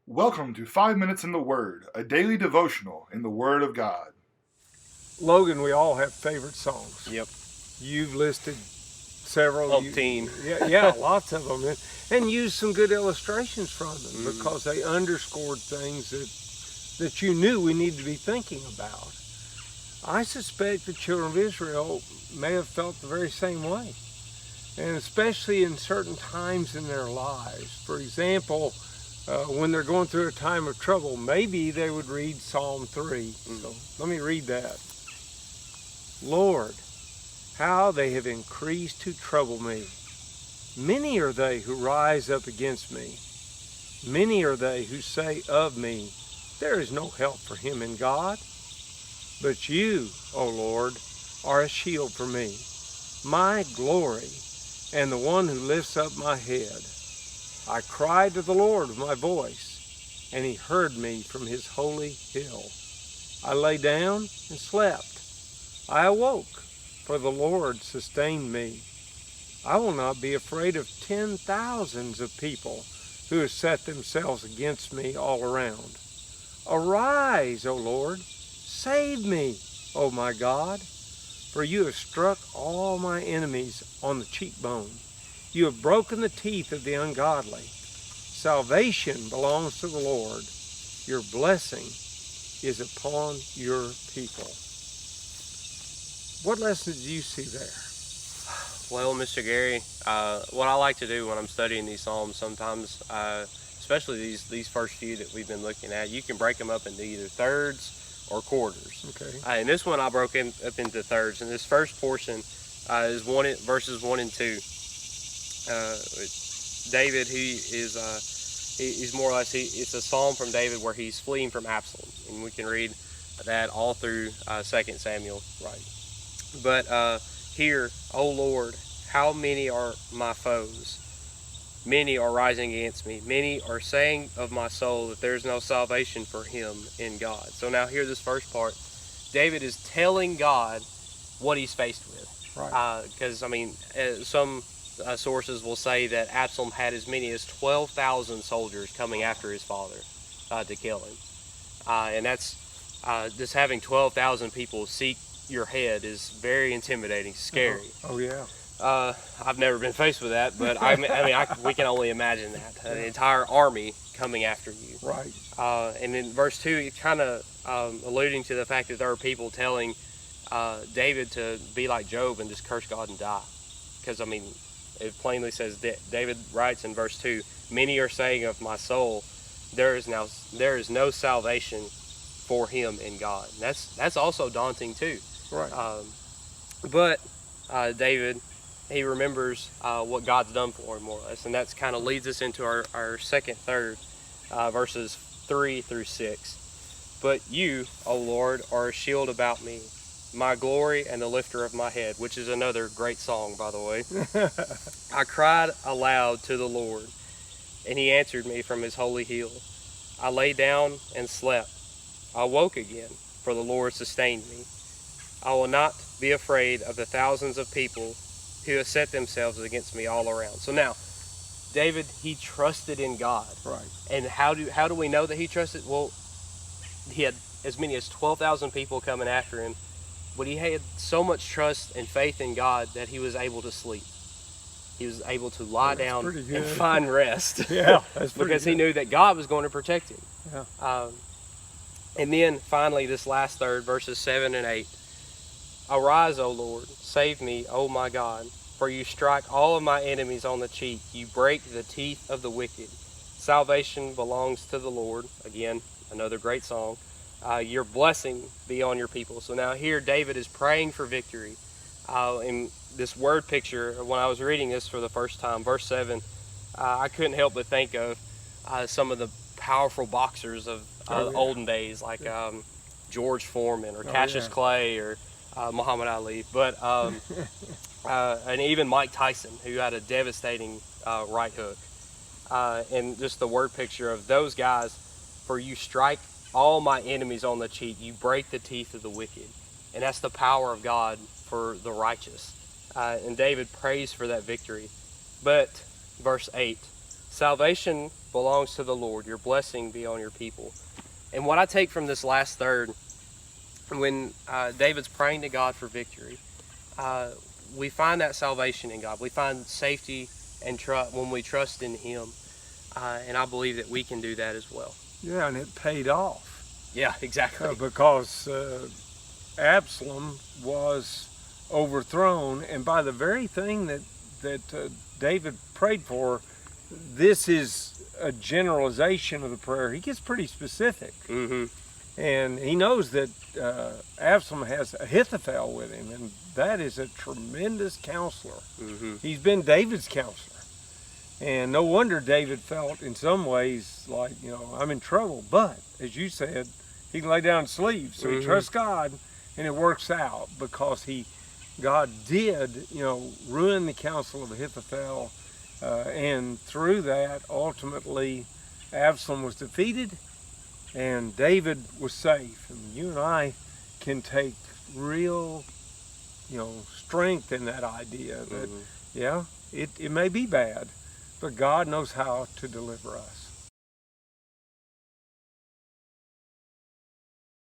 Welcome to 5 Minutes in the Word, a daily devotional in the Word of God. Logan, we all have favorite songs. Yep. You've listed several. Umpteen. Yeah, lots of them. And used some good illustrations from them because they underscored things that you knew we needed to be thinking about. I suspect the children of Israel may have felt the very same way, and especially in certain times in their lives. For example, when they're going through a time of trouble, maybe they would read Psalm 3. So let me read that. Lord, how they have increased to trouble me. Many are they who rise up against me. Many are they who say of me, there is no help for him in God. But you, O Lord, are a shield for me, my glory, and the one who lifts up my head. I cried to the Lord with my voice, and he heard me from his holy hill. I lay down and slept. I awoke, for the Lord sustained me. I will not be afraid of 10,000s of people who have set themselves against me all around. Arise, O Lord, save me, O my God, for you have struck all my enemies on the cheekbone. You have broken the teeth of the ungodly. Salvation belongs to the Lord. Your blessing is upon your people. What lesson did you see there? Well, Mr. Gary, what I like to do when I'm studying these Psalms sometimes, especially these first few that we've been looking at, you can break them up into either thirds or quarters. Okay. And this one I broke up into thirds. And this first portion is verses 1 and 2. David, he's more or less, it's a psalm from David where he's fleeing from Absalom. And we can read that all through 2 Samuel. Right. But here, O Lord, how many are my foes? Many are rising against me. Many are saying of my soul that there is no salvation for him in God. So now here, this first part, David is telling God what he's faced with. Right. Because, some sources will say that Absalom had as many as 12,000 soldiers coming after his father to kill him. And that's just having 12,000 people seek your head is very intimidating, scary. Oh yeah. I've never been faced with that, but we can only imagine that an entire army coming after you. Right. And in verse 2, it's kind of alluding to the fact that there are people telling David to be like Job and just curse God and die, because it plainly says that David writes in verse 2, many are saying of my soul, there is no salvation for him in God. And that's also daunting too. Right. But David, he remembers what God's done for him, more or less, and that's kind of leads us into our second third, verses 3 through 6. But you, O Lord, are a shield about me, my glory and the lifter of my head, which is another great song, by the way. I cried aloud to the Lord, and he answered me from his holy hill. I lay down and slept. I woke again, for the Lord sustained me. I will not be afraid of the thousands of people who have set themselves against me all around. So now, David, he trusted in God. Right. And how do we know that he trusted? Well, he had as many as 12,000 people coming after him, but he had so much trust and faith in God that he was able to sleep. He was able to lie down and find rest. Yeah, that's because good. he knew that God was going to protect him. Yeah. And then finally, this last third, verses 7 and 8. Arise, O Lord, save me, O my God, for you strike all of my enemies on the cheek. You break the teeth of the wicked. Salvation belongs to the Lord. Again, another great song. Your blessing be on your people. So now here, David is praying for victory. In this word picture, when I was reading this for the first time, verse 7, I couldn't help but think of some of the powerful boxers of olden days, like George Foreman or Cassius Clay or Muhammad Ali, but and even Mike Tyson, who had a devastating right hook. And just the word picture of those guys, for you strike all my enemies on the cheek, you break the teeth of the wicked. And that's the power of God for the righteous. And David prays for that victory. But, verse 8, salvation belongs to the Lord. Your blessing be on your people. And what I take from this last third, when David's praying to God for victory, we find that salvation in God. We find safety and trust when we trust in Him. And I believe that we can do that as well. Yeah, and it paid off. Yeah, exactly. Because Absalom was overthrown, and by the very thing that David prayed for, this is a generalization of the prayer. He gets pretty specific. Mm-hmm. And he knows that Absalom has Ahithophel with him, and that is a tremendous counselor. Mm-hmm. He's been David's counselor. And no wonder David felt in some ways like, I'm in trouble. But, as you said, he can lay down and sleep. So he trusts God, and it works out because God did, ruin the counsel of Ahithophel. And through that, ultimately, Absalom was defeated, and David was safe. And you and I can take real, strength in that idea that, it may be bad, but God knows how to deliver us.